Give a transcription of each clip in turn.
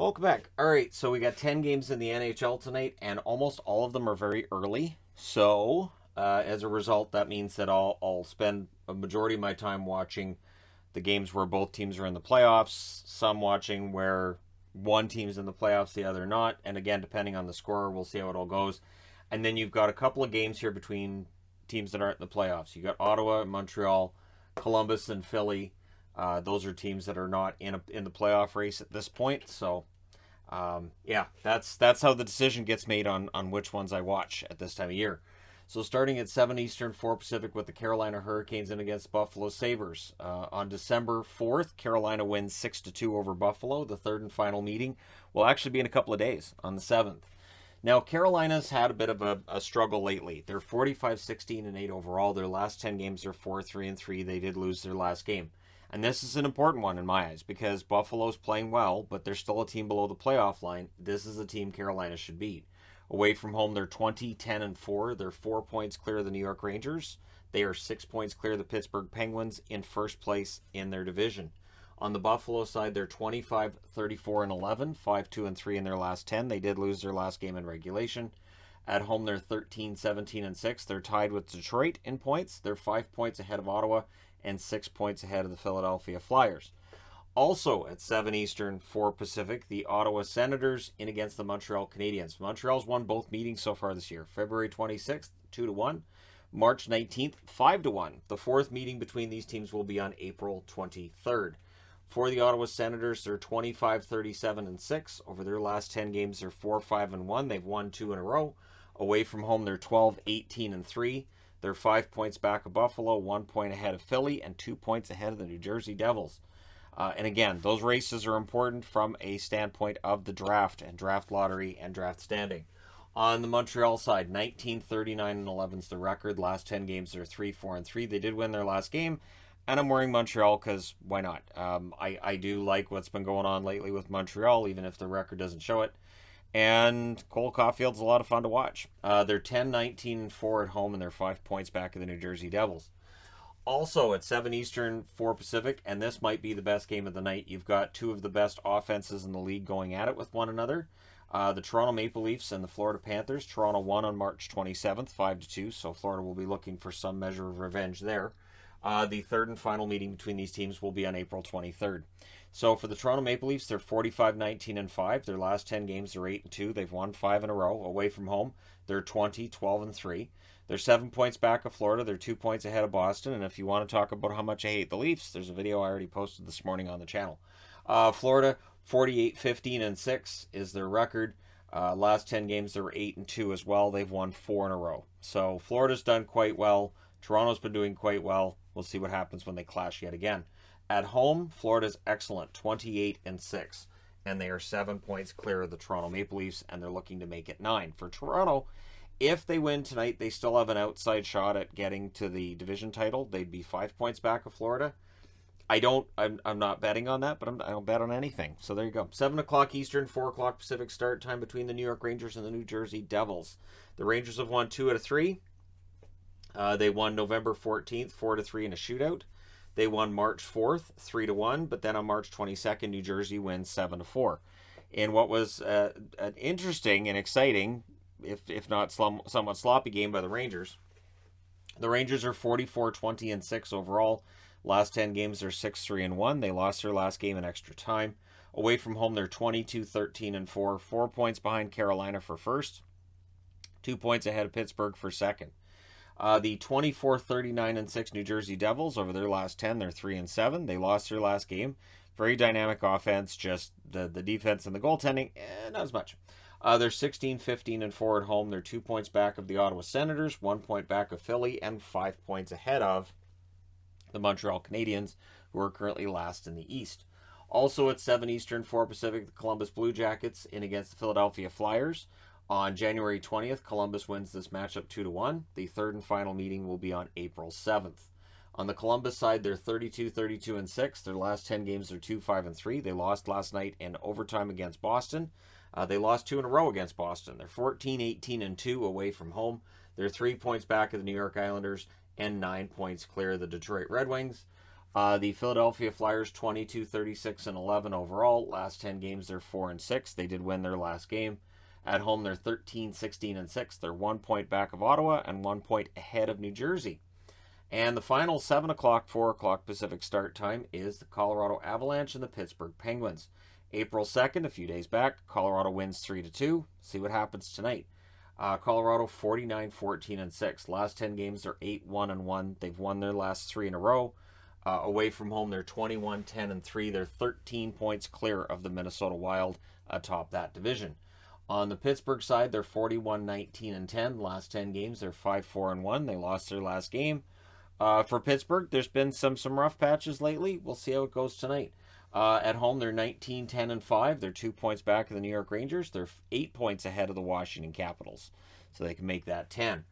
Welcome back. All right, so we got 10 games in the NHL tonight, and almost all of them are very early. So, as a result, that means that I'll spend a majority of my time watching the games where both teams are in the playoffs, some watching where one team's in the playoffs, the other not. And again, depending on the score, we'll see how it all goes. And then you've got a couple of games here between teams that aren't in the playoffs. You got Ottawa, Montreal, Columbus, and Philly. Those are teams that are not in the playoff race at this point. So, yeah, that's how the decision gets made on which ones I watch at this time of year. So starting at 7 Eastern, 4 Pacific with the Carolina Hurricanes in against Buffalo Sabres. On December 4th, Carolina wins 6-2 over Buffalo. The third and final meeting will actually be in a couple of days on the 7th. Now, Carolina's had a bit of a struggle lately. They're 45-16-8 overall. Their last 10 games are 4-3-3. They did lose their last game. And this is an important one in my eyes because Buffalo's playing well, but they're still a team below the playoff line. This is a team Carolina should beat. Away from home, they're 20-10-4. They're 4 points clear of the New York Rangers. They are 6 points clear of the Pittsburgh Penguins in first place in their division. On the Buffalo side, they're 25-34-11, 5-2-3 in their last 10. They did lose their last game in regulation. At home, they're 13-17-6. They're tied with Detroit in points. They're 5 points ahead of Ottawa and 6 points ahead of the Philadelphia Flyers. Also at 7 Eastern, 4 Pacific, the Ottawa Senators in against the Montreal Canadiens. Montreal's won both meetings so far this year. February 26th, 2-1. March 19th, 5-1. The fourth meeting between these teams will be on April 23rd. For the Ottawa Senators, they're 25-37-6. Over their last 10 games, they're 4-5-1. They've won 2 in a row. Away from home, they're 12-18-3. They're 5 points back of Buffalo, 1 point ahead of Philly, and 2 points ahead of the New Jersey Devils. And again, those races are important from a standpoint of the draft and draft lottery and draft standing. On the Montreal side, 19-39-11 is the record. Last 10 games, they're 3-4-3. They did win their last game, and I'm wearing Montreal because why not? I do like what's been going on lately with Montreal, even if the record doesn't show it. And Cole Caulfield's a lot of fun to watch. They're 10-19-4 at home, and they're 5 points back of the New Jersey Devils. Also at 7 Eastern, 4 Pacific, and this might be the best game of the night. You've got two of the best offenses in the league going at it with one another. The Toronto Maple Leafs and the Florida Panthers. Toronto won on March 27th, 5-2, so Florida will be looking for some measure of revenge there. The third and final meeting between these teams will be on April 23rd. So for the Toronto Maple Leafs, they're 45-19-5. Their last 10 games, they're 8-2. They've won 5 in a row. Away from home, they're 20-12-3. They're 7 points back of Florida. They're 2 points ahead of Boston. And if you want to talk about how much I hate the Leafs, there's a video I already posted this morning on the channel. Florida, 48-15-6 is their record. Last 10 games, they're 8-2 as well. They've won 4 in a row. So Florida's done quite well. Toronto's been doing quite well. We'll see what happens when they clash yet again. At home, Florida's excellent, 28-6. And they are 7 points clear of the Toronto Maple Leafs, and they're looking to make it 9. For Toronto, if they win tonight, they still have an outside shot at getting to the division title. They'd be 5 points back of Florida. I'm not betting on that, but I don't bet on anything. So there you go. 7 o'clock Eastern, 4 o'clock Pacific start time between the New York Rangers and the New Jersey Devils. The Rangers have won 2 out of 3. They won November 14th, 4-3 in a shootout. They won March 4th, 3-1, but then on March 22nd, New Jersey wins 7-4. In what was an interesting and exciting, if not somewhat sloppy game by the Rangers. The Rangers are 44-20-6 overall. Last 10 games, they're 6-3-1. They lost their last game in extra time. Away from home, they're 22-13-4. 4 points behind Carolina for first. 2 points ahead of Pittsburgh for second. The 24-39-6 New Jersey Devils, over their last 10, they're 3-7. They lost their last game. Very dynamic offense, just the defense and the goaltending, not as much. They're 16-15-4 at home. They're 2 points back of the Ottawa Senators, 1 point back of Philly, and 5 points ahead of the Montreal Canadiens, who are currently last in the East. Also at 7 Eastern, 4 Pacific, the Columbus Blue Jackets in against the Philadelphia Flyers. On January 20th, Columbus wins this matchup 2-1. The third and final meeting will be on April 7th. On the Columbus side, they're 32-32-6. Their last 10 games are 2-5-3. They lost last night in overtime against Boston. They lost 2 in a row against Boston. They're 14-18-2 away from home. They're 3 points back of the New York Islanders and 9 points clear of the Detroit Red Wings. The Philadelphia Flyers 22-36-11 overall. Last 10 games they're 4-6. They did win their last game. At home they're 13-16-6. They're 1 point back of Ottawa and 1 point ahead of New Jersey. And the final 7 o'clock, 4 o'clock Pacific start time is the Colorado Avalanche and the Pittsburgh Penguins. April 2nd, a few days back, Colorado wins 3-2. See what happens tonight. Colorado 49-14-6. Last 10 games they're 8-1-1. They've won their last 3 in a row. Away from home they're 21-10-3. They're 13 points clear of the Minnesota Wild atop that division. On the Pittsburgh side, they're 41-19-10. Last 10 games they're 5-4-1. They lost their last game. For Pittsburgh, there's been some rough patches lately. We'll see how it goes tonight. At home, they're 19-10-5. They're 2 points back of the New York Rangers. They're 8 points ahead of the Washington Capitals. So they can make that 10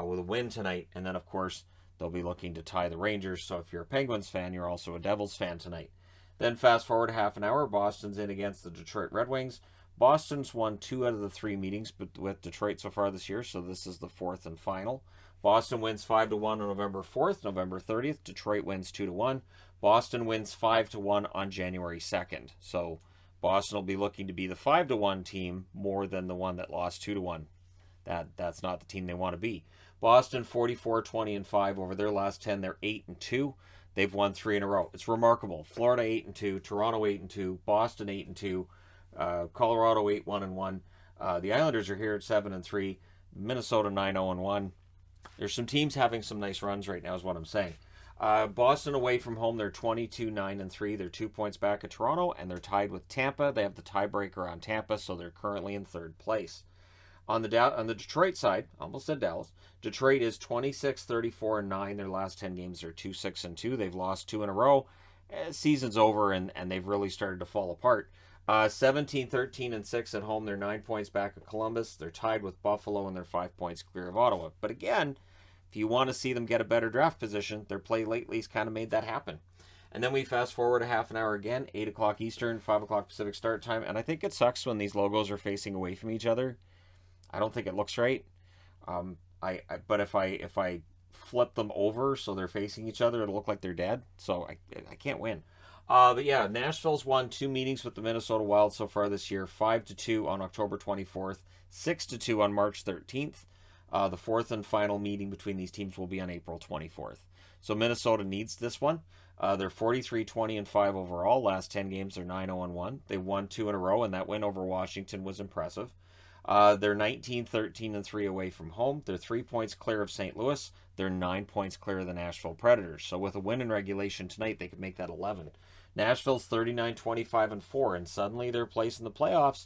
with a win tonight. And then, of course, they'll be looking to tie the Rangers. So if you're a Penguins fan, you're also a Devils fan tonight. Then fast forward half an hour, Boston's in against the Detroit Red Wings. Boston's won 2 out of the 3 meetings with Detroit so far this year, so this is the 4th and final. Boston wins 5-1 on November 4th. November 30th, Detroit wins 2-1. Boston wins 5-1 on January 2nd. So Boston will be looking to be the 5-1 team more than the one that lost 2-1. That's not the team they want to be. Boston 44-20-5 over their last 10. They're 8-2. They've won 3 in a row. It's remarkable. Florida 8-2, Toronto 8-2, Boston 8-2, Colorado 8-1-1. The Islanders are here at 7-3. Minnesota 9-0-1. There's some teams having some nice runs right now, is what I'm saying. Boston away from home, they're 22-9-3. They're 2 points back at Toronto, and they're tied with Tampa. They have the tiebreaker on Tampa, so they're currently in 3rd place. On the Detroit side, almost said Dallas, Detroit is 26-34-9. Their last 10 games are 2-6-2. They've lost 2 in a row. Season's over, and they've really started to fall apart. 17-13-6 at home. They're 9 points back of Columbus. They're tied with Buffalo, and they're 5 points clear of Ottawa. But again, if you want to see them get a better draft position, their play lately's kind of made that happen. And then we fast forward a half an hour again, 8 o'clock Eastern, 5 o'clock Pacific start time. And I think it sucks when these logos are facing away from each other. I don't think it looks right. But if I flip them over so they're facing each other, it'll look like they're dead. So I can't win. But yeah, Nashville's won 2 meetings with the Minnesota Wild so far this year. 5-2 on October 24th, 6-2 on March 13th. The 4th and final meeting between these teams will be on April 24th. So Minnesota needs this one. They're 43-20-5 overall. Last 10 games, they're 9-0-1. They won 2 in a row, and that win over Washington was impressive. They're 19-13-3 away from home. They're 3 points clear of St. Louis. They're 9 points clear of the Nashville Predators. So with a win in regulation tonight, they could make that 11. Nashville's 39-25-4, and suddenly their place in the playoffs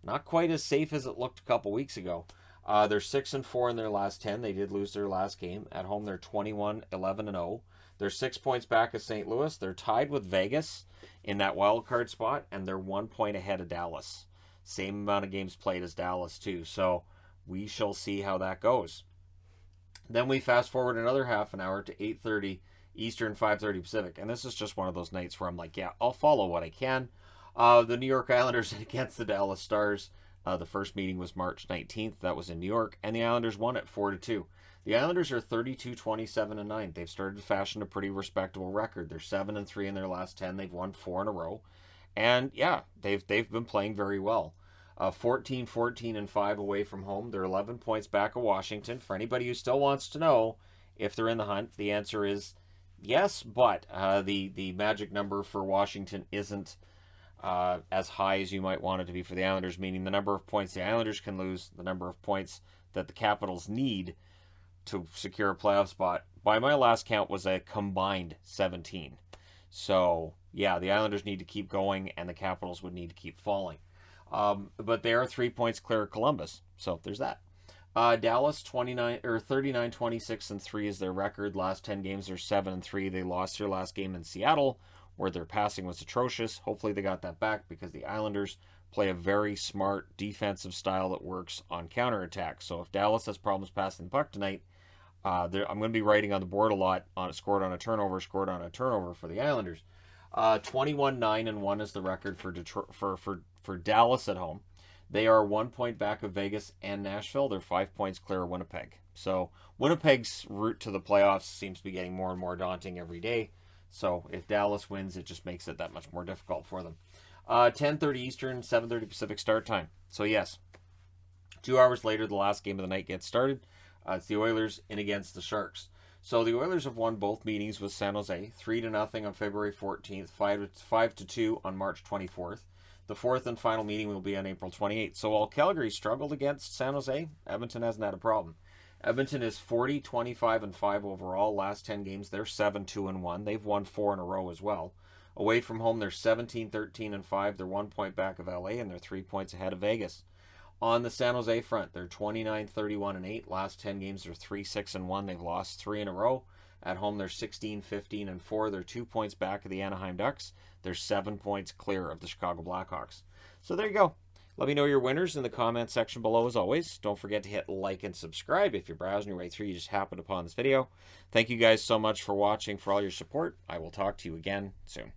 not quite as safe as it looked a couple weeks ago. They're 6-4 in their last 10. They did lose their last game. At home, they're 21-11-0. They're 6 points back of St. Louis. They're tied with Vegas in that wild card spot, and they're 1 point ahead of Dallas. Same amount of games played as Dallas, too. So we shall see how that goes. Then we fast forward another half an hour to 8:30 Eastern, 5:30 Pacific. And this is just one of those nights where I'm like, yeah, I'll follow what I can. The New York Islanders against the Dallas Stars. The first meeting was March 19th. That was in New York. And the Islanders won it 4-2. The Islanders are 32-27-9. They've started to fashion a pretty respectable record. They're 7-3 in their last 10. They've won 4 in a row. And yeah, they've been playing very well. 14-14-5 away from home. They're 11 points back of Washington. For anybody who still wants to know if they're in the hunt, the answer is yes, but the magic number for Washington isn't as high as you might want it to be for the Islanders, meaning the number of points the Islanders can lose, the number of points that the Capitals need to secure a playoff spot, by my last count, was a combined 17. So, yeah, the Islanders need to keep going, and the Capitals would need to keep falling. But they are 3 points clear of Columbus, so there's that. Dallas 39-26-3 is their record. Last 10 games, they're 7-3. They lost their last game in Seattle, where their passing was atrocious. Hopefully they got that back, because the Islanders play a very smart defensive style that works on counterattack. So if Dallas has problems passing the puck tonight, I'm going to be writing on the board a lot on scored on a turnover for the Islanders. 21-9-1 is the record for Detroit, for Dallas at home. They are 1 point back of Vegas and Nashville. They're 5 points clear of Winnipeg. So Winnipeg's route to the playoffs seems to be getting more and more daunting every day. So if Dallas wins, it just makes it that much more difficult for them. 10:30 Eastern, 7:30 Pacific start time. So yes, 2 hours later, the last game of the night gets started. It's the Oilers in against the Sharks. So the Oilers have won both meetings with San Jose, 3-0 on February 14th, 5-2 on March 24th. The fourth and final meeting will be on April 28th. So while Calgary struggled against San Jose, Edmonton hasn't had a problem. Edmonton is 40-25-5 overall. Last 10 games, they're 7-2-1. They've won 4 in a row as well. Away from home, they're 17-13-5. They're 1 point back of LA, and they're 3 points ahead of Vegas. On the San Jose front, they're 29-31-8. Last 10 games, they're 3-6-1. They've lost 3 in a row. At home, they're 16-15-4. They're 2 points back of the Anaheim Ducks. They're 7 points clear of the Chicago Blackhawks. So there you go. Let me know your winners in the comment section below as always. Don't forget to hit like and subscribe if you're browsing your way through. You just happened upon this video. Thank you guys so much for watching, for all your support. I will talk to you again soon.